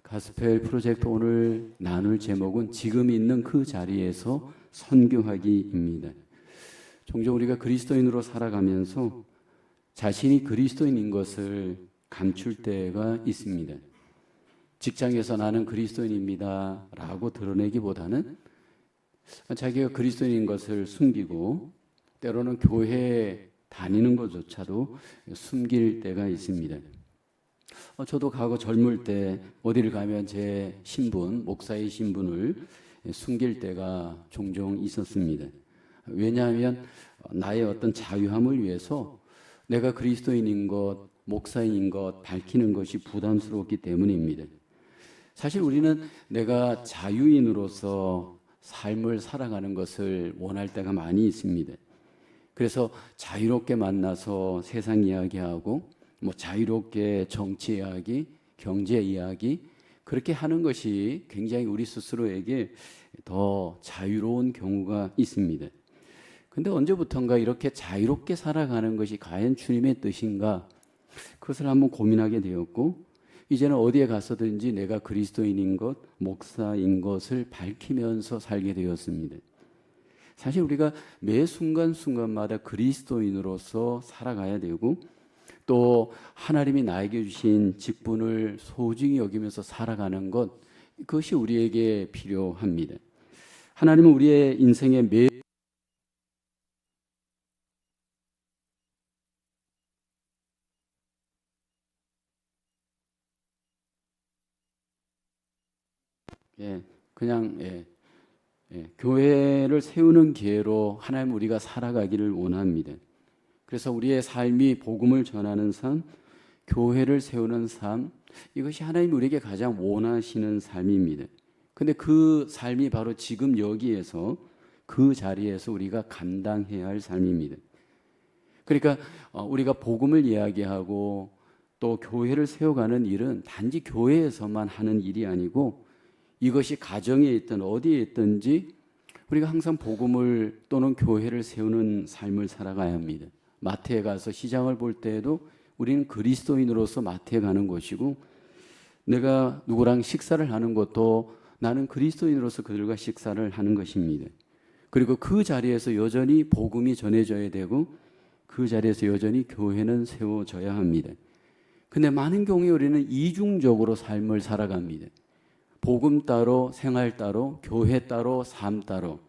가스펠 프로젝트 오늘 나눌 제목은 지금 있는 그 자리에서 선교하기입니다. 종종 우리가 그리스도인으로 살아가면서 자신이 그리스도인인 것을 감출 때가 있습니다. 직장에서 나는 그리스도인입니다 라고 드러내기보다는 자기가 그리스도인인 것을 숨기고 때로는 교회에 다니는 것조차도 숨길 때가 있습니다. 저도 과거 젊을 때 어디를 가면 제 신분, 목사의 신분을 숨길 때가 종종 있었습니다. 왜냐하면 나의 어떤 자유함을 위해서 내가 그리스도인인 것, 목사인 것 밝히는 것이 부담스러웠기 때문입니다. 사실 우리는 내가 자유인으로서 삶을 살아가는 것을 원할 때가 많이 있습니다. 그래서 자유롭게 만나서 세상 이야기하고 자유롭게 정치 이야기, 경제 이야기 그렇게 하는 것이 굉장히 우리 스스로에게 더 자유로운 경우가 있습니다. 근데 언제부턴가 이렇게 자유롭게 살아가는 것이 과연 주님의 뜻인가? 그것을 한번 고민하게 되었고 이제는 어디에 가서든지 내가 그리스도인인 것, 목사인 것을 밝히면서 살게 되었습니다. 사실 우리가 매 순간순간마다 그리스도인으로서 살아가야 되고 또 하나님이 나에게 주신 직분을 소중히 여기면서 살아가는 것, 그것이 우리에게 필요합니다. 하나님은 우리의 인생의 교회를 세우는 기회로 하나님 우리가 살아가기를 원합니다. 그래서 우리의 삶이 복음을 전하는 삶, 교회를 세우는 삶, 이것이 하나님 우리에게 가장 원하시는 삶입니다. 근데 그 삶이 바로 지금 여기에서 그 자리에서 우리가 감당해야 할 삶입니다. 그러니까 우리가 복음을 이야기하고 또 교회를 세워가는 일은 단지 교회에서만 하는 일이 아니고 이것이 가정에 있든 어디에 있든지 우리가 항상 복음을 또는 교회를 세우는 삶을 살아가야 합니다. 마트에 가서 시장을 볼 때에도 우리는 그리스도인으로서 마트에 가는 것이고 내가 누구랑 식사를 하는 것도 나는 그리스도인으로서 그들과 식사를 하는 것입니다. 그리고 그 자리에서 여전히 복음이 전해져야 되고 그 자리에서 여전히 교회는 세워져야 합니다. 근데 많은 경우에 우리는 이중적으로 삶을 살아갑니다. 복음 따로, 생활 따로, 교회 따로, 삶 따로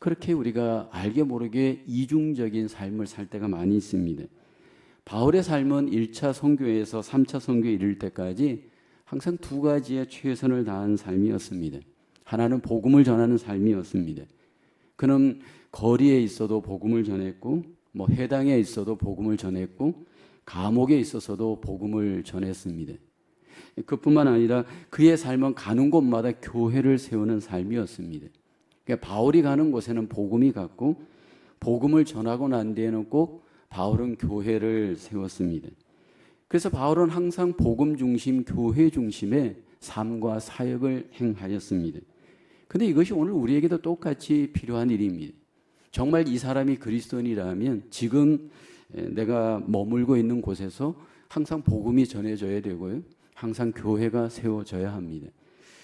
그렇게 우리가 알게 모르게 이중적인 삶을 살 때가 많이 있습니다. 바울의 삶은 1차 선교에서 3차 선교에 이를 때까지 항상 두 가지의 최선을 다한 삶이었습니다. 하나는 복음을 전하는 삶이었습니다. 그는 거리에 있어도 복음을 전했고 해당에 있어도 복음을 전했고 감옥에 있어서도 복음을 전했습니다. 그뿐만 아니라 그의 삶은 가는 곳마다 교회를 세우는 삶이었습니다. 그러니까 바울이 가는 곳에는 복음이 갔고 복음을 전하고 난 뒤에는 꼭 바울은 교회를 세웠습니다. 그래서 바울은 항상 복음 중심, 교회 중심의 삶과 사역을 행하였습니다. 그런데 이것이 오늘 우리에게도 똑같이 필요한 일입니다. 정말 이 사람이 그리스도인이라면 지금 내가 머물고 있는 곳에서 항상 복음이 전해져야 되고요. 항상 교회가 세워져야 합니다.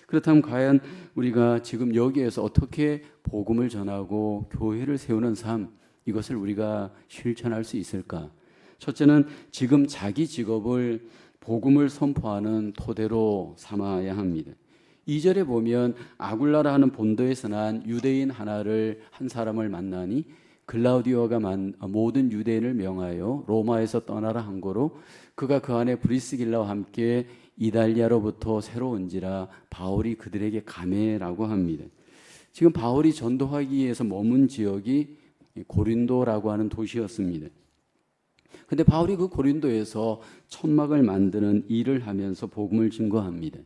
그렇다면 과연 우리가 지금 여기에서 어떻게 복음을 전하고 교회를 세우는 삶, 이것을 우리가 실천할 수 있을까? 첫째는 지금 자기 직업을 복음을 선포하는 토대로 삼아야 합니다. 2절에 보면 아굴라라 하는 본도에서 난 유대인 한 사람을 만나니 글라우디오가 모든 유대인을 명하여 로마에서 떠나라 한 거로 그가 그 안에 브리스길라와 함께 이달리아로부터 새로 온지라 바울이 그들에게 가매라고 합니다. 지금 바울이 전도하기 위해서 머문 지역이 고린도라고 하는 도시였습니다. 근데 바울이 그 고린도에서 천막을 만드는 일을 하면서 복음을 증거합니다.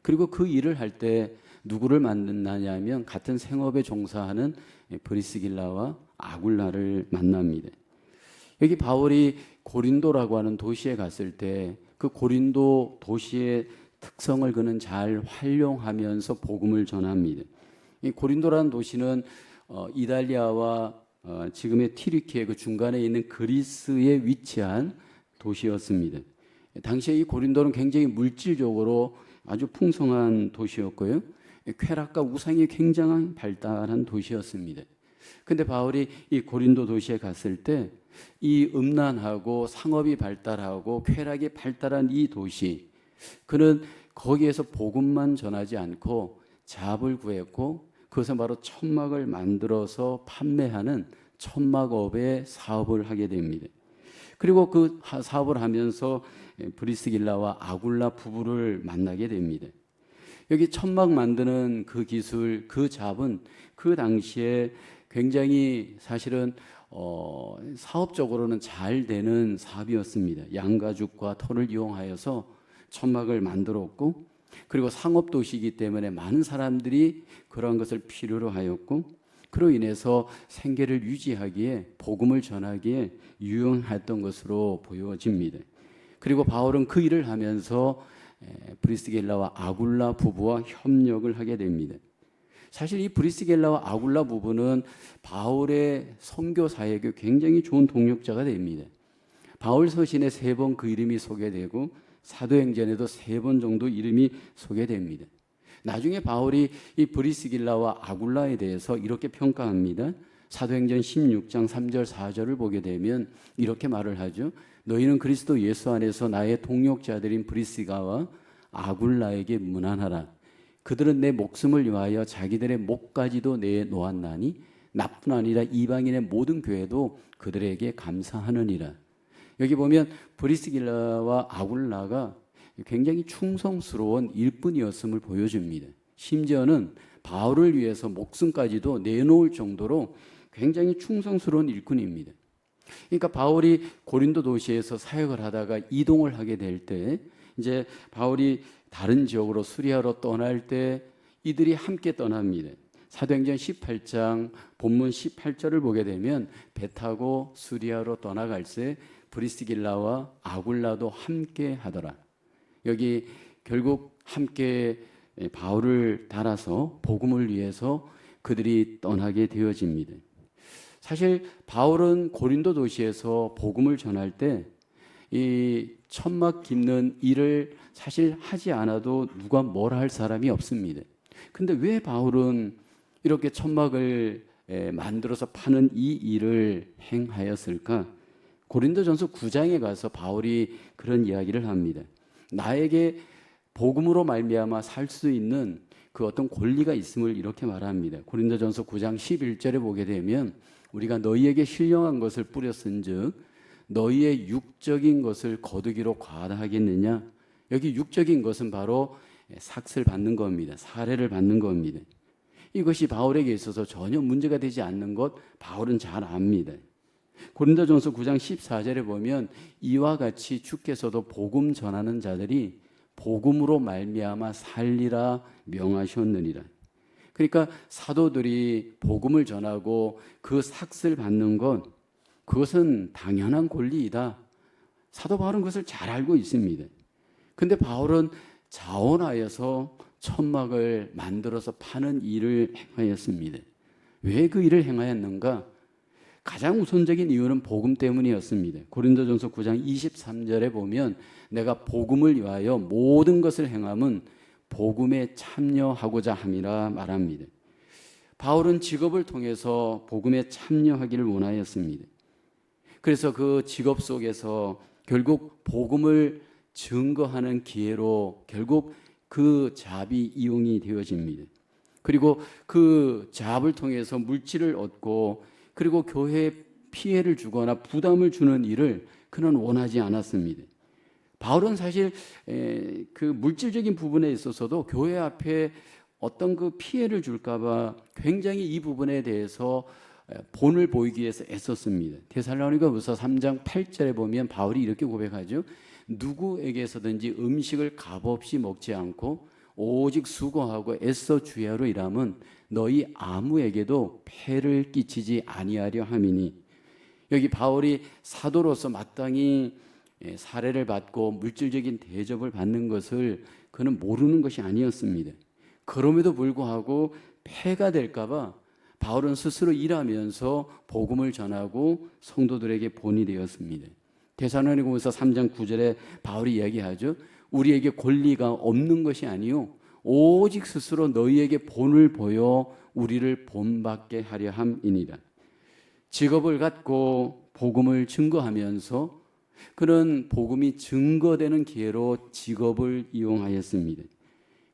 그리고 그 일을 할 때 누구를 만나냐면 같은 생업에 종사하는 브리스길라와 아굴라를 만납니다. 여기 바울이 고린도라고 하는 도시에 갔을 때 그 고린도 도시의 특성을 그는 잘 활용하면서 복음을 전합니다. 이 고린도라는 도시는 이달리아와 지금의 튀르키예 그 중간에 있는 그리스에 위치한 도시였습니다. 당시에 이 고린도는 굉장히 물질적으로 아주 풍성한 도시였고요. 쾌락과 우상이 굉장히 발달한 도시였습니다. 근데 바울이 이 고린도 도시에 갔을 때 이 음란하고 상업이 발달하고 쾌락이 발달한 이 도시, 그는 거기에서 복음만 전하지 않고 잡을 구했고 그것은 바로 천막을 만들어서 판매하는 천막업의 사업을 하게 됩니다. 그리고 그 사업을 하면서 브리스길라와 아굴라 부부를 만나게 됩니다. 여기 천막 만드는 그 기술, 그 잡은 그 당시에 굉장히 사실은 사업적으로는 잘 되는 사업이었습니다. 양가죽과 털을 이용하여서 천막을 만들었고, 그리고 상업도시이기 때문에 많은 사람들이 그러한 것을 필요로 하였고, 그로 인해서 생계를 유지하기에, 복음을 전하기에 유용했던 것으로 보여집니다. 그리고 바울은 그 일을 하면서 브리스길라와 아굴라 부부와 협력을 하게 됩니다. 사실 이 브리스길라와 아굴라 부부는 바울의 선교 사역에 굉장히 좋은 동력자가 됩니다. 바울 서신에 3번 그 이름이 소개되고 사도행전에도 3번 정도 이름이 소개됩니다. 나중에 바울이 이 브리스길라와 아굴라에 대해서 이렇게 평가합니다. 사도행전 16장 3절 4절을 보게 되면 이렇게 말을 하죠. 너희는 그리스도 예수 안에서 나의 동역자들인 브리스가와 아굴라에게 문안하라. 그들은 내 목숨을 위하여 자기들의 목까지도 내놓았나니 나뿐 아니라 이방인의 모든 교회도 그들에게 감사하느니라. 여기 보면 브리스길라와 아굴라가 굉장히 충성스러운 일꾼이었음을 보여줍니다. 심지어는 바울을 위해서 목숨까지도 내놓을 정도로 굉장히 충성스러운 일꾼입니다. 그러니까 바울이 고린도 도시에서 사역을 하다가 이동을 하게 될 때, 이제 바울이 다른 지역으로 수리아로 떠날 때 이들이 함께 떠납니다. 사도행전 18장 본문 18절을 보게 되면 배 타고 수리아로 떠나갈 때 브리스길라와 아굴라도 함께 하더라. 여기 결국 함께 바울을 따라서 복음을 위해서 그들이 떠나게 되어집니다. 사실 바울은 고린도 도시에서 복음을 전할 때 이 천막 깁는 일을 사실 하지 않아도 누가 뭐라 할 사람이 없습니다. 근데 왜 바울은 이렇게 천막을 만들어서 파는 이 일을 행하였을까? 고린도전서 9장에 가서 바울이 그런 이야기를 합니다. 나에게 복음으로 말미암아 살 수 있는 그 어떤 권리가 있음을 이렇게 말합니다. 고린도전서 9장 11절에 보게 되면 우리가 너희에게 신령한 것을 뿌렸은즉 너희의 육적인 것을 거두기로 과다하겠느냐? 여기 육적인 것은 바로 삭슬 받는 겁니다. 살해를 받는 겁니다. 이것이 바울에게 있어서 전혀 문제가 되지 않는 것 바울은 잘 압니다. 고린도전서 9장 14절에 보면 이와 같이 주께서도 복음 전하는 자들이 복음으로 말미암아 살리라 명하셨느니라. 그러니까 사도들이 복음을 전하고 그 삭슬 받는 것, 그것은 당연한 권리이다. 사도 바울은 그것을 잘 알고 있습니다. 근데 바울은 자원하여서 천막을 만들어서 파는 일을 행하였습니다. 왜 그 일을 행하였는가? 가장 우선적인 이유는 복음 때문이었습니다. 고린도전서 9장 23절에 보면 내가 복음을 위하여 모든 것을 행함은 복음에 참여하고자 함이라 말합니다. 바울은 직업을 통해서 복음에 참여하기를 원하였습니다. 그래서 그 직업 속에서 결국 복음을 증거하는 기회로 결국 그 잡이 이용이 되어집니다. 그리고 그 잡을 통해서 물질을 얻고 그리고 교회에 피해를 주거나 부담을 주는 일을 그는 원하지 않았습니다. 바울은 사실 그 물질적인 부분에 있어서도 교회 앞에 어떤 그 피해를 줄까 봐 굉장히 이 부분에 대해서 본을 보이기 위해서 애썼습니다. 데살로니가후서 3장 8절에 보면 바울이 이렇게 고백하죠. 누구에게서든지 음식을 값없이 먹지 않고 오직 수고하고 애써 주야로 일함은 너희 아무에게도 폐를 끼치지 아니하려 함이니. 여기 바울이 사도로서 마땅히 사례를 받고 물질적인 대접을 받는 것을 그는 모르는 것이 아니었습니다. 그럼에도 불구하고 폐가 될까 봐 바울은 스스로 일하면서 복음을 전하고 성도들에게 본이 되었습니다. 데살로니가후서 3장 9절에 바울이 이야기하죠. 우리에게 권리가 없는 것이 아니요 오직 스스로 너희에게 본을 보여 우리를 본받게 하려 함이니라. 직업을 갖고 복음을 증거하면서 그는 복음이 증거되는 기회로 직업을 이용하였습니다.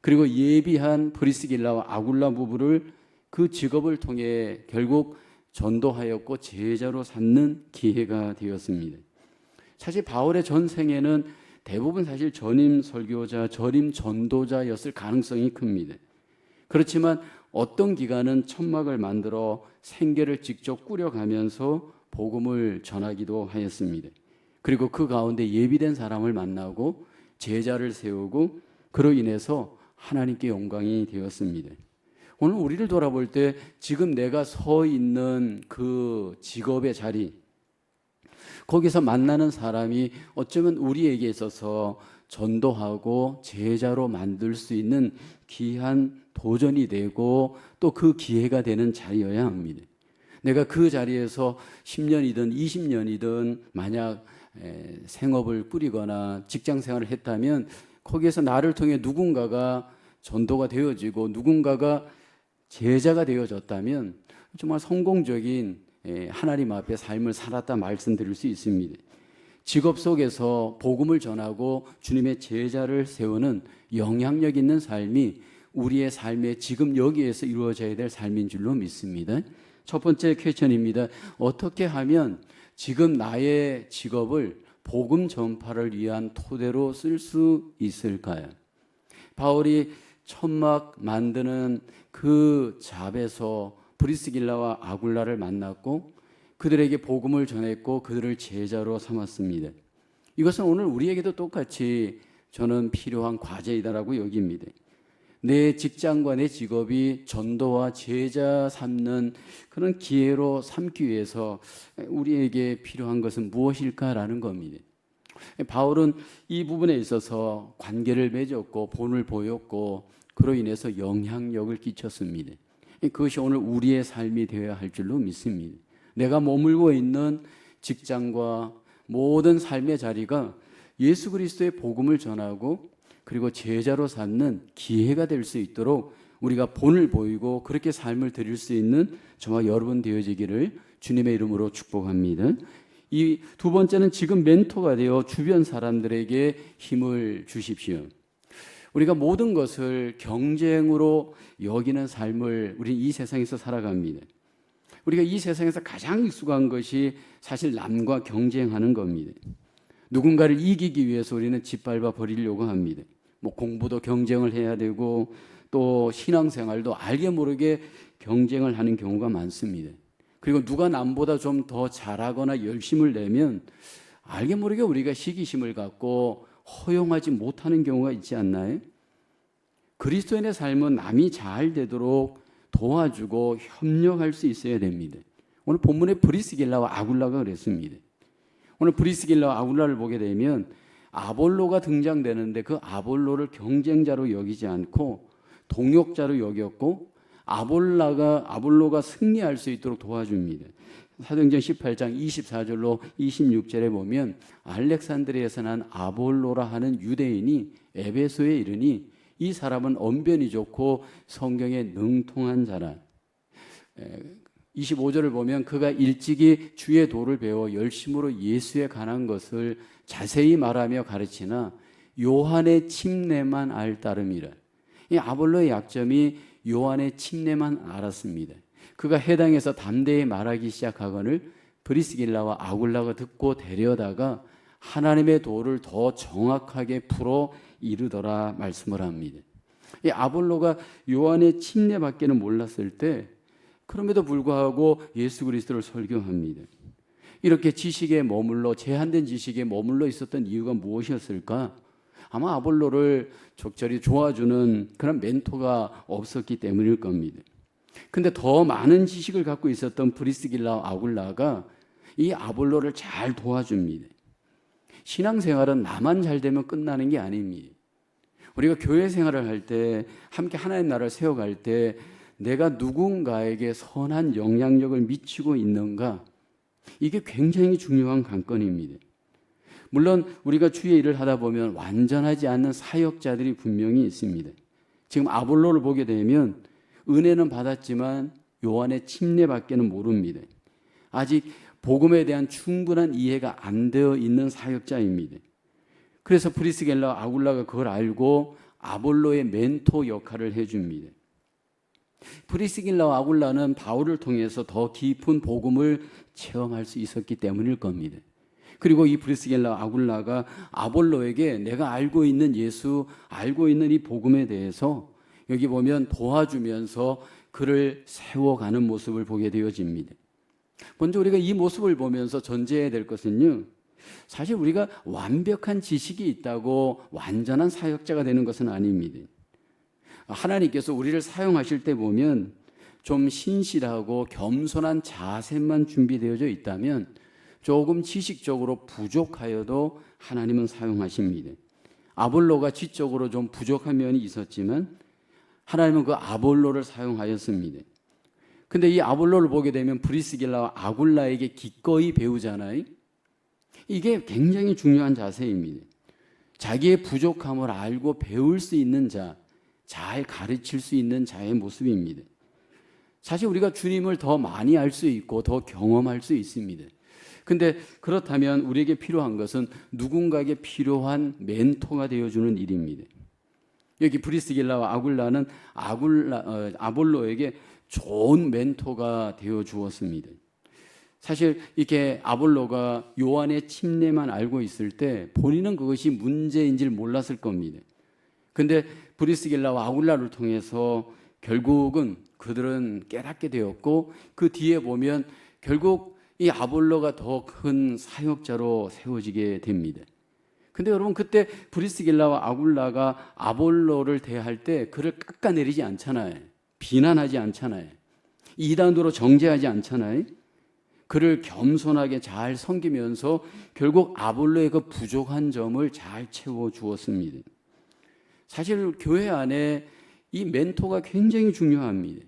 그리고 예비한 브리스길라와 아굴라 부부를 그 직업을 통해 결국 전도하였고 제자로 삼는 기회가 되었습니다. 사실 바울의 전생에는 대부분 사실 전임 설교자, 전임 전도자였을 가능성이 큽니다. 그렇지만 어떤 기간은 천막을 만들어 생계를 직접 꾸려가면서 복음을 전하기도 하였습니다. 그리고 그 가운데 예비된 사람을 만나고 제자를 세우고 그로 인해서 하나님께 영광이 되었습니다. 오늘 우리를 돌아볼 때 지금 내가 서 있는 그 직업의 자리, 거기서 만나는 사람이 어쩌면 우리에게 있어서 전도하고 제자로 만들 수 있는 귀한 도전이 되고 또 그 기회가 되는 자리여야 합니다. 내가 그 자리에서 10년이든 20년이든 만약 생업을 꾸리거나 직장 생활을 했다면 거기에서 나를 통해 누군가가 전도가 되어지고 누군가가 제자가 되어졌다면 정말 성공적인 하나님 앞에 삶을 살았다 말씀드릴 수 있습니다. 직업 속에서 복음을 전하고 주님의 제자를 세우는 영향력 있는 삶이 우리의 삶에 지금 여기에서 이루어져야 될 삶인 줄로 믿습니다. 첫 번째 퀘스천입니다. 어떻게 하면 지금 나의 직업을 복음 전파를 위한 토대로 쓸 수 있을까요? 바울이 천막 만드는 그 잡에서 브리스길라와 아굴라를 만났고 그들에게 복음을 전했고 그들을 제자로 삼았습니다. 이것은 오늘 우리에게도 똑같이 저는 필요한 과제이다라고 여깁니다. 내 직장과 내 직업이 전도와 제자 삼는 그런 기회로 삼기 위해서 우리에게 필요한 것은 무엇일까라는 겁니다. 바울은 이 부분에 있어서 관계를 맺었고 본을 보였고 그로 인해서 영향력을 끼쳤습니다. 그것이 오늘 우리의 삶이 되어야 할 줄로 믿습니다. 내가 머물고 있는 직장과 모든 삶의 자리가 예수 그리스도의 복음을 전하고 그리고 제자로 삼는 기회가 될 수 있도록 우리가 본을 보이고 그렇게 삶을 드릴 수 있는 저와 여러분 되어지기를 주님의 이름으로 축복합니다. 이 두 번째는 지금 멘토가 되어 주변 사람들에게 힘을 주십시오. 우리가 모든 것을 경쟁으로 여기는 삶을 우리 이 세상에서 살아갑니다. 우리가 이 세상에서 가장 익숙한 것이 사실 남과 경쟁하는 겁니다. 누군가를 이기기 위해서 우리는 짓밟아 버리려고 합니다. 공부도 경쟁을 해야 되고 또 신앙생활도 알게 모르게 경쟁을 하는 경우가 많습니다. 그리고 누가 남보다 좀 더 잘하거나 열심을 내면 알게 모르게 우리가 시기심을 갖고 허용하지 못하는 경우가 있지 않나요? 그리스도인의 삶은 남이 잘 되도록 도와주고 협력할 수 있어야 됩니다. 오늘 본문에 브리스길라와 아굴라가 그랬습니다. 오늘 브리스길라와 아굴라를 보게 되면 아볼로가 등장되는데 그 아볼로를 경쟁자로 여기지 않고 동역자로 여겼고 아볼로가 승리할 수 있도록 도와줍니다. 사도행전 18장 24절로 26절에 보면 알렉산드리아에서 난 아볼로라 하는 유대인이 에베소에 이르니 이 사람은 언변이 좋고 성경에 능통한 자라. 25절을 보면 그가 일찍이 주의 도를 배워 열심으로 예수에 관한 것을 자세히 말하며 가르치나 요한의 침례만 알 따름이라. 이 아볼로의 약점이 요한의 침례만 알았습니다. 그가 해당해서 담대히 말하기 시작하거늘 브리스길라와 아굴라가 듣고 데려다가 하나님의 도를 더 정확하게 풀어 이르더라 말씀을 합니다. 이 아볼로가 요한의 침례밖에는 몰랐을 때 그럼에도 불구하고 예수 그리스도를 설교합니다. 이렇게 지식에 머물러 제한된 지식에 머물러 있었던 이유가 무엇이었을까? 아마 아볼로를 적절히 도와주는 그런 멘토가 없었기 때문일 겁니다. 근데 더 많은 지식을 갖고 있었던 브리스길라 아굴라가 이 아볼로를 잘 도와줍니다. 신앙생활은 나만 잘 되면 끝나는 게 아닙니다. 우리가 교회 생활을 할 때 함께 하나님 나라를 세워갈 때 내가 누군가에게 선한 영향력을 미치고 있는가, 이게 굉장히 중요한 관건입니다. 물론 우리가 주의 일을 하다 보면 완전하지 않는 사역자들이 분명히 있습니다. 지금 아볼로를 보게 되면 은혜는 받았지만 요한의 침례밖에는 모릅니다. 아직 복음에 대한 충분한 이해가 안 되어 있는 사역자입니다. 그래서 프리스길라와 아굴라가 그걸 알고 아볼로의 멘토 역할을 해줍니다. 프리스길라와 아굴라는 바울을 통해서 더 깊은 복음을 체험할 수 있었기 때문일 겁니다. 그리고 이 프리스길라와 아굴라가 아볼로에게 내가 알고 있는 예수, 알고 있는 이 복음에 대해서 여기 보면 도와주면서 그를 세워가는 모습을 보게 되어집니다. 먼저 우리가 이 모습을 보면서 전제해야 될 것은요, 사실 우리가 완벽한 지식이 있다고 완전한 사역자가 되는 것은 아닙니다. 하나님께서 우리를 사용하실 때 보면 좀 신실하고 겸손한 자세만 준비되어져 있다면 조금 지식적으로 부족하여도 하나님은 사용하십니다. 아볼로가 지적으로 좀 부족한 면이 있었지만 하나님은 그 아볼로를 사용하였습니다. 근데 이 아볼로를 보게 되면 브리스길라와 아굴라에게 기꺼이 배우잖아요. 이게 굉장히 중요한 자세입니다. 자기의 부족함을 알고 배울 수 있는 자, 잘 가르칠 수 있는 자의 모습입니다. 사실 우리가 주님을 더 많이 알 수 있고 더 경험할 수 있습니다. 근데 그렇다면 우리에게 필요한 것은 누군가에게 필요한 멘토가 되어주는 일입니다. 여기 브리스길라와 아굴라는 아볼로에게 좋은 멘토가 되어 주었습니다. 사실 이렇게 아볼로가 요한의 침례만 알고 있을 때 본인은 그것이 문제인 줄 몰랐을 겁니다. 근데 브리스길라와 아굴라를 통해서 결국은 그들은 깨닫게 되었고 그 뒤에 보면 결국 이 아볼로가 더 큰 사역자로 세워지게 됩니다. 근데 여러분 그때 브리스길라와 아굴라가 아볼로를 대할 때 그를 깎아내리지 않잖아요. 비난하지 않잖아요. 이단으로 정죄하지 않잖아요. 그를 겸손하게 잘 섬기면서 결국 아볼로의 그 부족한 점을 잘 채워주었습니다. 사실 교회 안에 이 멘토가 굉장히 중요합니다.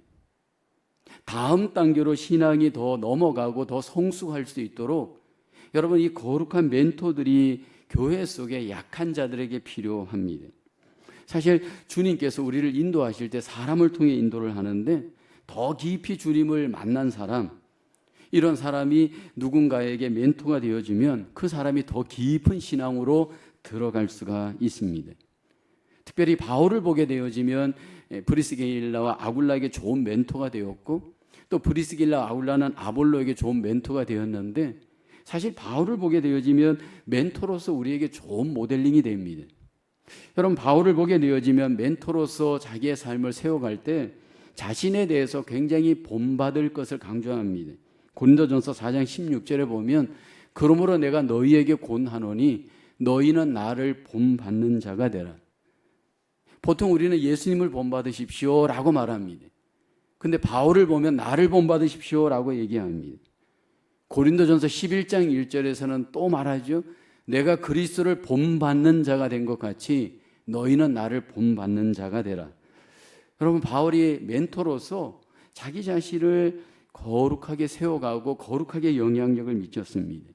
다음 단계로 신앙이 더 넘어가고 더 성숙할 수 있도록 여러분 이 거룩한 멘토들이 교회 속에 약한 자들에게 필요합니다. 사실 주님께서 우리를 인도하실 때 사람을 통해 인도를 하는데 더 깊이 주님을 만난 사람, 이런 사람이 누군가에게 멘토가 되어지면 그 사람이 더 깊은 신앙으로 들어갈 수가 있습니다. 특별히 바울을 보게 되어지면 브리스길라와 아굴라에게 좋은 멘토가 되었고 또 브리스길라 아굴라는 아볼로에게 좋은 멘토가 되었는데 사실 바울을 보게 되어지면 멘토로서 우리에게 좋은 모델링이 됩니다. 여러분 바울을 보게 되어지면 멘토로서 자기의 삶을 세워갈 때 자신에 대해서 굉장히 본받을 것을 강조합니다. 고린도전서 4장 16절에 보면 그러므로 내가 너희에게 권하노니 너희는 나를 본받는 자가 되라. 보통 우리는 예수님을 본받으십시오 라고 말합니다. 근데 바울을 보면 나를 본받으십시오 라고 얘기합니다. 고린도전서 11장 1절에서는 또 말하죠. 내가 그리스도를 본받는 자가 된 것 같이 너희는 나를 본받는 자가 되라. 여러분 바울이 멘토로서 자기 자신을 거룩하게 세워가고 거룩하게 영향력을 미쳤습니다.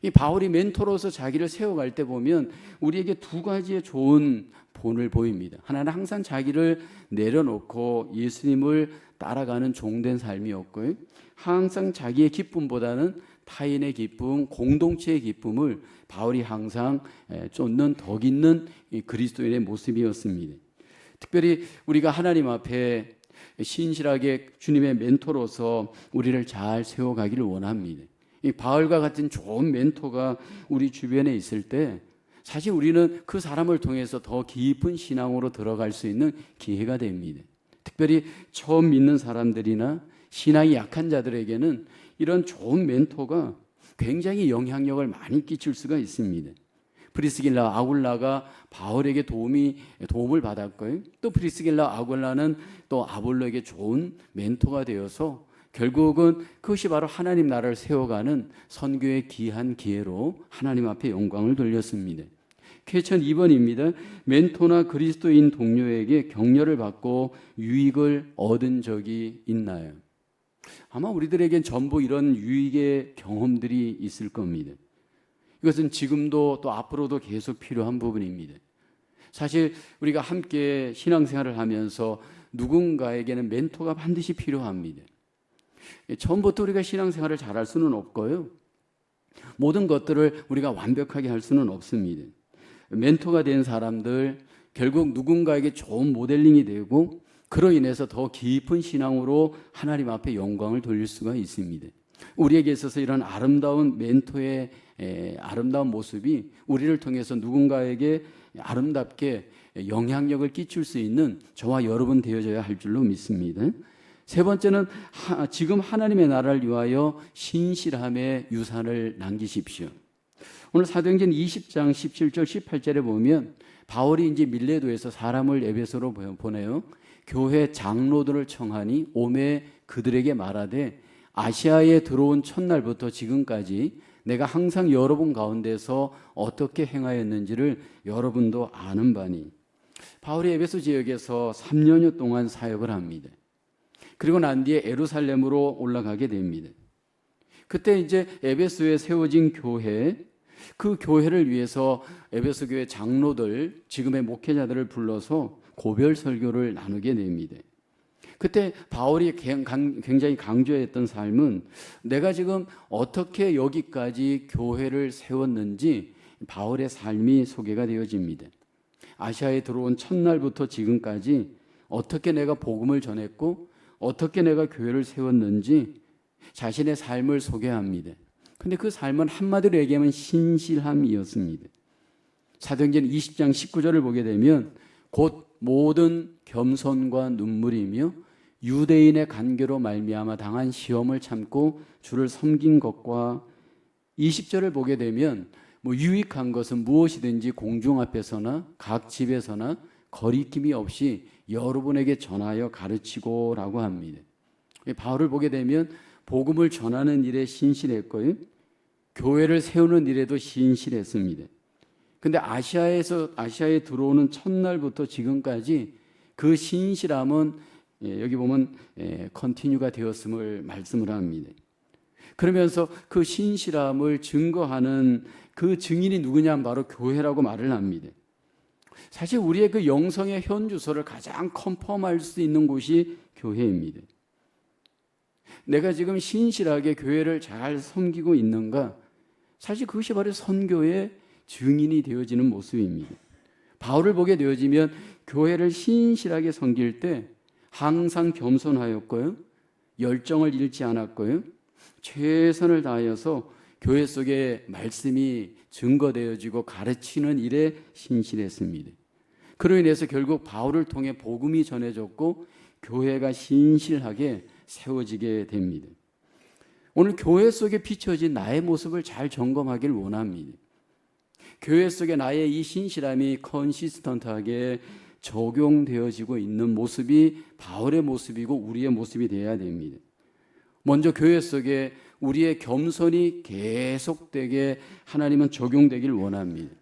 이 바울이 멘토로서 자기를 세워갈 때 보면 우리에게 두 가지의 좋은 본을 보입니다. 하나는 항상 자기를 내려놓고 예수님을 따라가는 종된 삶이었고요. 항상 자기의 기쁨보다는 타인의 기쁨, 공동체의 기쁨을 바울이 항상 쫓는 덕 있는 그리스도인의 모습이었습니다. 특별히 우리가 하나님 앞에 신실하게 주님의 멘토로서 우리를 잘 세워가기를 원합니다. 이 바울과 같은 좋은 멘토가 우리 주변에 있을 때 사실 우리는 그 사람을 통해서 더 깊은 신앙으로 들어갈 수 있는 기회가 됩니다. 특별히 처음 믿는 사람들이나 신앙이 약한 자들에게는 이런 좋은 멘토가 굉장히 영향력을 많이 끼칠 수가 있습니다. 프리스길라 아굴라가 바울에게 도움을 받았고요. 또 프리스길라 아굴라는 또 아볼로에게 좋은 멘토가 되어서 결국은 그것이 바로 하나님 나라를 세워가는 선교의 귀한 기회로 하나님 앞에 영광을 돌렸습니다. 퀘스천 2번입니다. 멘토나 그리스도인 동료에게 격려를 받고 유익을 얻은 적이 있나요? 아마 우리들에겐 전부 이런 유익의 경험들이 있을 겁니다. 이것은 지금도 또 앞으로도 계속 필요한 부분입니다. 사실 우리가 함께 신앙생활을 하면서 누군가에게는 멘토가 반드시 필요합니다. 처음부터 우리가 신앙생활을 잘할 수는 없고요. 모든 것들을 우리가 완벽하게 할 수는 없습니다. 멘토가 된 사람들 결국 누군가에게 좋은 모델링이 되고 그로 인해서 더 깊은 신앙으로 하나님 앞에 영광을 돌릴 수가 있습니다. 우리에게 있어서 이런 아름다운 멘토의 아름다운 모습이 우리를 통해서 누군가에게 아름답게 영향력을 끼칠 수 있는 저와 여러분 되어져야 할 줄로 믿습니다. 세 번째는 지금 하나님의 나라를 위하여 신실함의 유산을 남기십시오. 오늘 사도행전 20장 17절 18절에 보면 바울이 이제 밀레도에서 사람을 에베소로 보내요. 교회 장로들을 청하니 오매 그들에게 말하되 아시아에 들어온 첫날부터 지금까지 내가 항상 여러분 가운데서 어떻게 행하였는지를 여러분도 아는 바니. 바울이 에베소 지역에서 3년여 동안 사역을 합니다. 그리고 난 뒤에 예루살렘으로 올라가게 됩니다. 그때 이제 에베소에 세워진 교회, 그 교회를 위해서 에베소 교회 장로들, 지금의 목회자들을 불러서 고별 설교를 나누게 됩니다. 그때 바울이 굉장히 강조했던 삶은 내가 지금 어떻게 여기까지 교회를 세웠는지 바울의 삶이 소개가 되어집니다. 아시아에 들어온 첫날부터 지금까지 어떻게 내가 복음을 전했고 어떻게 내가 교회를 세웠는지 자신의 삶을 소개합니다. 근데 그 삶은 한마디로 얘기하면 신실함이었습니다. 사도행전 20장 19절을 보게 되면 곧 모든 겸손과 눈물이며 유대인의 간계로 말미암아 당한 시험을 참고 주를 섬긴 것과 20절을 보게 되면 유익한 것은 무엇이든지 공중 앞에서나 각 집에서나 거리낌이 없이 여러분에게 전하여 가르치고라고 합니다. 바울을 보게 되면 복음을 전하는 일에 신실했고요. 교회를 세우는 일에도 신실했습니다. 근데 아시아에 들어오는 첫날부터 지금까지 그 신실함은 여기 보면 컨티뉴가 되었음을 말씀을 합니다. 그러면서 그 신실함을 증거하는 그 증인이 누구냐면 바로 교회라고 말을 합니다. 사실 우리의 그 영성의 현주소를 가장 컨펌할 수 있는 곳이 교회입니다. 내가 지금 신실하게 교회를 잘 섬기고 있는가? 사실 그것이 바로 선교의 증인이 되어지는 모습입니다. 바울을 보게 되어지면 교회를 신실하게 섬길 때 항상 겸손하였고요. 열정을 잃지 않았고요. 최선을 다하여서 교회 속에 말씀이 증거되어지고 가르치는 일에 신실했습니다. 그로 인해서 결국 바울을 통해 복음이 전해졌고 교회가 신실하게 세워지게 됩니다. 오늘 교회 속에 비춰진 나의 모습을 잘 점검하길 원합니다. 교회 속에 나의 이 신실함이 컨시스턴트하게 적용되어지고 있는 모습이 바울의 모습이고 우리의 모습이 되어야 됩니다. 먼저 교회 속에 우리의 겸손이 계속되게 하나님은 적용되길 원합니다.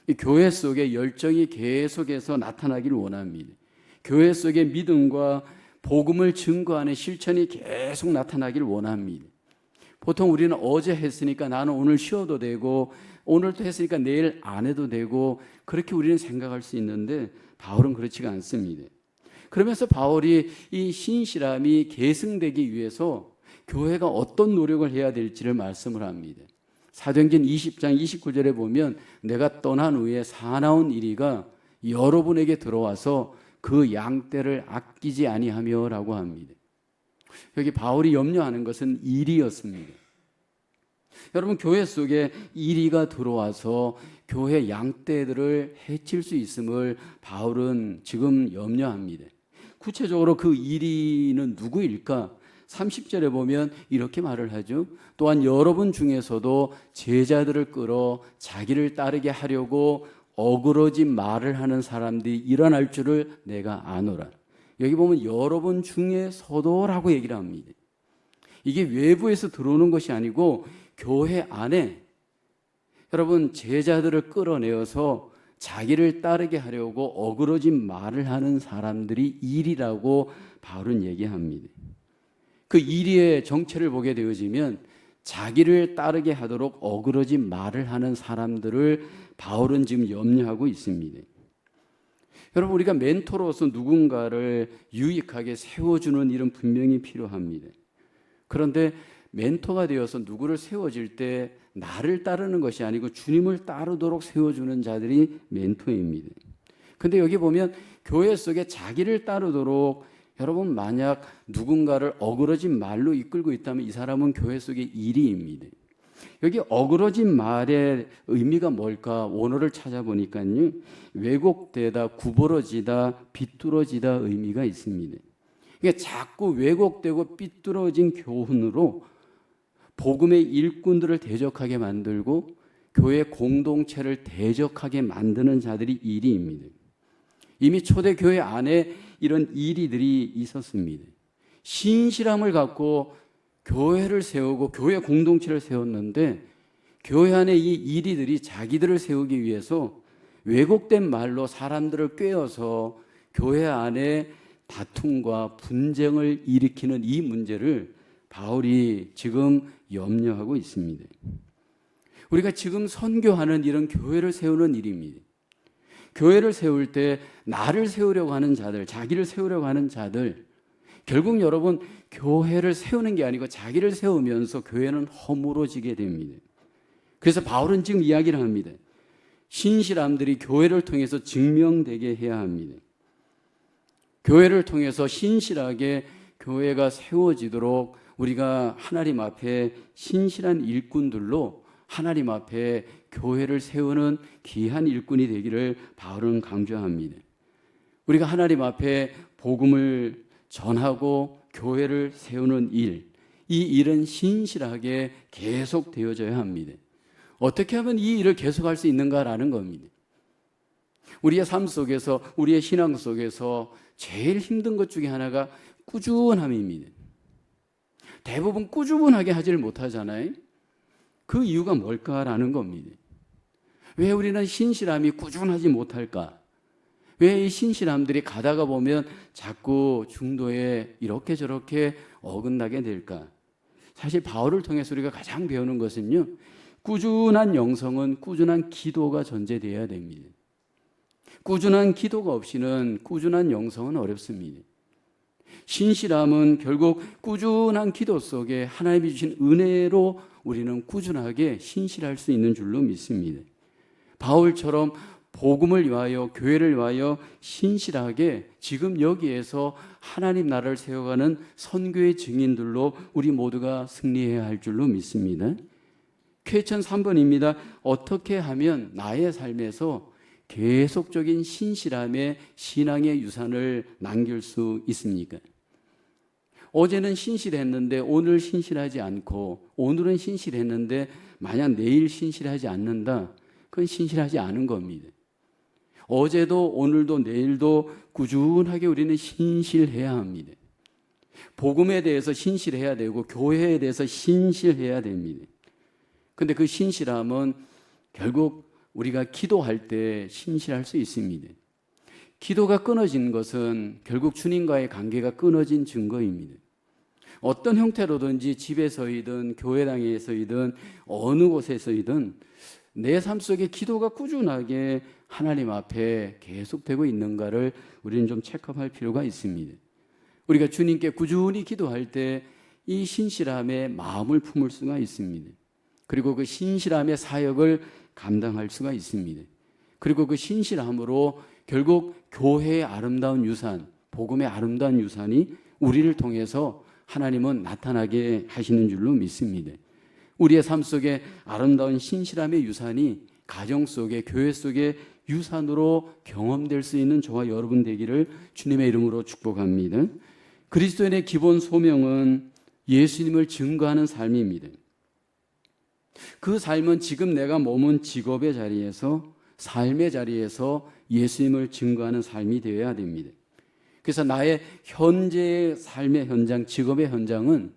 이 교회 속에 열정이 계속해서 나타나길 원합니다. 교회 속에 믿음과 복음을 증거하는 실천이 계속 나타나길 원합니다. 보통 우리는 어제 했으니까 나는 오늘 쉬어도 되고 오늘도 했으니까 내일 안 해도 되고 그렇게 우리는 생각할 수 있는데 바울은 그렇지가 않습니다. 그러면서 바울이 이 신실함이 계승되기 위해서 교회가 어떤 노력을 해야 될지를 말씀을 합니다. 사도행전 20장 29절에 보면 내가 떠난 후에 사나운 이리가 여러분에게 들어와서 그 양떼를 아끼지 아니하며 라고 합니다. 여기 바울이 염려하는 것은 일이었습니다. 여러분 교회 속에 이리가 들어와서 교회 양떼들을 해칠 수 있음을 바울은 지금 염려합니다. 구체적으로 그 이리는 누구일까? 30절에 보면 이렇게 말을 하죠. 또한 여러분 중에서도 제자들을 끌어 자기를 따르게 하려고 어그러진 말을 하는 사람들이 일어날 줄을 내가 아노라. 여기 보면 여러분 중에서도라고 얘기를 합니다. 이게 외부에서 들어오는 것이 아니고 교회 안에 여러분 제자들을 끌어내어서 자기를 따르게 하려고 어그러진 말을 하는 사람들이 일이라고 바울은 얘기합니다. 그 일의 정체를 보게 되어지면 자기를 따르게 하도록 어그러진 말을 하는 사람들을 바울은 지금 염려하고 있습니다. 여러분, 우리가 멘토로서 누군가를 유익하게 세워주는 일은 분명히 필요합니다. 그런데 멘토가 되어서 누구를 세워질 때 나를 따르는 것이 아니고 주님을 따르도록 세워주는 자들이 멘토입니다. 근데 여기 보면 교회 속에 자기를 따르도록, 여러분 만약 누군가를 어그러진 말로 이끌고 있다면 이 사람은 교회 속의 일이입니다. 여기 어그러진 말의 의미가 뭘까? 원어를 찾아보니까요, 왜곡되다, 구부러지다, 비뚤어지다 의미가 있습니다. 이게 자꾸 왜곡되고 삐뚤어진 교훈으로 복음의 일꾼들을 대적하게 만들고 교회 공동체를 대적하게 만드는 자들이 일이입니다. 이미 초대교회 안에 이런 일이들이 있었습니다. 신실함을 갖고 교회를 세우고 교회 공동체를 세웠는데 교회 안에 이 일이들이 자기들을 세우기 위해서 왜곡된 말로 사람들을 꿰어서 교회 안에 다툼과 분쟁을 일으키는 이 문제를 바울이 지금 염려하고 있습니다. 우리가 지금 선교하는 일은 교회를 세우는 일입니다. 교회를 세울 때 나를 세우려고 하는 자들, 자기를 세우려고 하는 자들, 결국 여러분 교회를 세우는 게 아니고 자기를 세우면서 교회는 허물어지게 됩니다. 그래서 바울은 지금 이야기를 합니다. 신실함들이 교회를 통해서 증명되게 해야 합니다. 교회를 통해서 신실하게 교회가 세워지도록 우리가 하나님 앞에 신실한 일꾼들로 하나님 앞에 교회를 세우는 귀한 일꾼이 되기를 바울은 강조합니다. 우리가 하나님 앞에 복음을 전하고 교회를 세우는 일, 이 일은 신실하게 계속 되어져야 합니다. 어떻게 하면 이 일을 계속할 수 있는가라는 겁니다. 우리의 삶 속에서, 우리의 신앙 속에서 제일 힘든 것 중에 하나가 꾸준함입니다. 대부분 꾸준하게 하지를 못하잖아요. 그 이유가 뭘까라는 겁니다. 왜 우리는 신실함이 꾸준하지 못할까? 왜 이 신실함들이 가다가 보면 자꾸 중도에 이렇게 저렇게 어긋나게 될까? 사실 바울을 통해서 우리가 가장 배우는 것은요, 꾸준한 영성은 꾸준한 기도가 전제되어야 됩니다. 꾸준한 기도가 없이는 꾸준한 영성은 어렵습니다. 신실함은 결국 꾸준한 기도 속에 하나님이 주신 은혜로 우리는 꾸준하게 신실할 수 있는 줄로 믿습니다. 바울처럼 복음을 위하여, 교회를 위하여 신실하게 지금 여기에서 하나님 나라를 세워가는 선교의 증인들로 우리 모두가 승리해야 할 줄로 믿습니다. 퀘스천 3번입니다. 어떻게 하면 나의 삶에서 계속적인 신실함의 신앙의 유산을 남길 수 있습니까? 어제는 신실했는데 오늘 신실하지 않고, 오늘은 신실했는데 만약 내일 신실하지 않는다, 그건 신실하지 않은 겁니다. 어제도 오늘도 내일도 꾸준하게 우리는 신실해야 합니다. 복음에 대해서 신실해야 되고 교회에 대해서 신실해야 됩니다. 근데 그 신실함은 결국 우리가 기도할 때 신실할 수 있습니다. 기도가 끊어진 것은 결국 주님과의 관계가 끊어진 증거입니다. 어떤 형태로든지 집에서이든 교회당에서이든 어느 곳에서이든 내 삶 속에 기도가 꾸준하게 하나님 앞에 계속되고 있는가를 우리는 좀 체크할 필요가 있습니다. 우리가 주님께 꾸준히 기도할 때 이 신실함에 마음을 품을 수가 있습니다. 그리고 그 신실함의 사역을 감당할 수가 있습니다. 그리고 그 신실함으로 결국 교회의 아름다운 유산, 복음의 아름다운 유산이 우리를 통해서 하나님은 나타나게 하시는 줄로 믿습니다. 우리의 삶 속에 아름다운 신실함의 유산이 가정 속에, 교회 속에 유산으로 경험될 수 있는 저와 여러분 되기를 주님의 이름으로 축복합니다. 그리스도인의 기본 소명은 예수님을 증거하는 삶입니다. 그 삶은 지금 내가 머문 직업의 자리에서, 삶의 자리에서 예수님을 증거하는 삶이 되어야 됩니다. 그래서 나의 현재의 삶의 현장, 직업의 현장은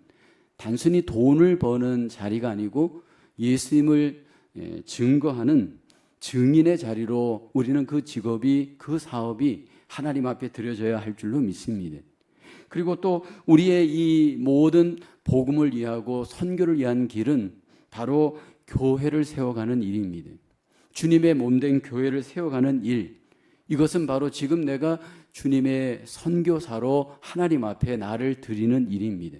단순히 돈을 버는 자리가 아니고 예수님을 증거하는 증인의 자리로 우리는 그 직업이, 그 사업이 하나님 앞에 드려져야 할 줄로 믿습니다. 그리고 또 우리의 이 모든 복음을 위하고 선교를 위한 길은 바로 교회를 세워가는 일입니다. 주님의 몸된 교회를 세워가는 일, 이것은 바로 지금 내가 주님의 선교사로 하나님 앞에 나를 드리는 일입니다.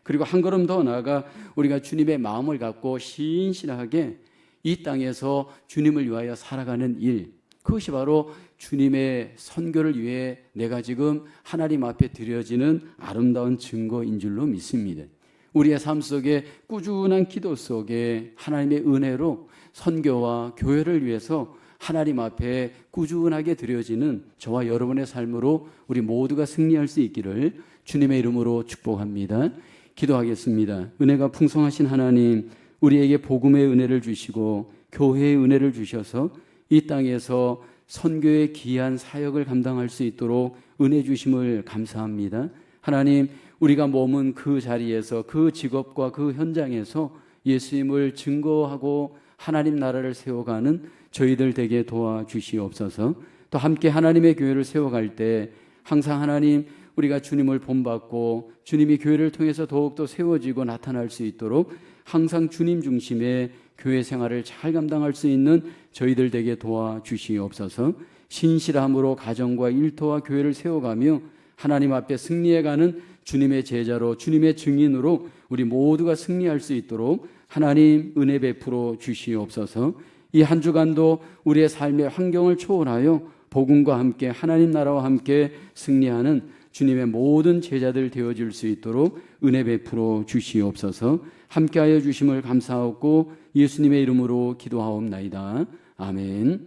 그리고 한 걸음 더 나아가 우리가 주님의 마음을 갖고 신실하게 이 땅에서 주님을 위하여 살아가는 일, 그것이 바로 주님의 선교를 위해 내가 지금 하나님 앞에 드려지는 아름다운 증거인 줄로 믿습니다. 우리의 삶 속에 꾸준한 기도 속에 하나님의 은혜로 선교와 교회를 위해서 하나님 앞에 꾸준하게 드려지는 저와 여러분의 삶으로 우리 모두가 승리할 수 있기를 주님의 이름으로 축복합니다. 기도하겠습니다. 은혜가 풍성하신 하나님, 우리에게 복음의 은혜를 주시고 교회의 은혜를 주셔서 이 땅에서 선교의 귀한 사역을 감당할 수 있도록 은혜 주심을 감사합니다. 하나님, 우리가 머문 그 자리에서, 그 직업과 그 현장에서 예수님을 증거하고 하나님 나라를 세워가는 저희들 되게 도와주시옵소서. 또 함께 하나님의 교회를 세워갈 때 항상 하나님, 우리가 주님을 본받고 주님이 교회를 통해서 더욱더 세워지고 나타날 수 있도록 항상 주님 중심의 교회 생활을 잘 감당할 수 있는 저희들 되게 도와주시옵소서. 신실함으로 가정과 일터와 교회를 세워가며 하나님 앞에 승리해가는 주님의 제자로, 주님의 증인으로 우리 모두가 승리할 수 있도록 하나님 은혜 베풀어 주시옵소서. 이 한 주간도 우리의 삶의 환경을 초월하여 복음과 함께 하나님 나라와 함께 승리하는 주님의 모든 제자들 되어줄 수 있도록 은혜 베풀어 주시옵소서. 함께하여 주심을 감사하고 예수님의 이름으로 기도하옵나이다. 아멘.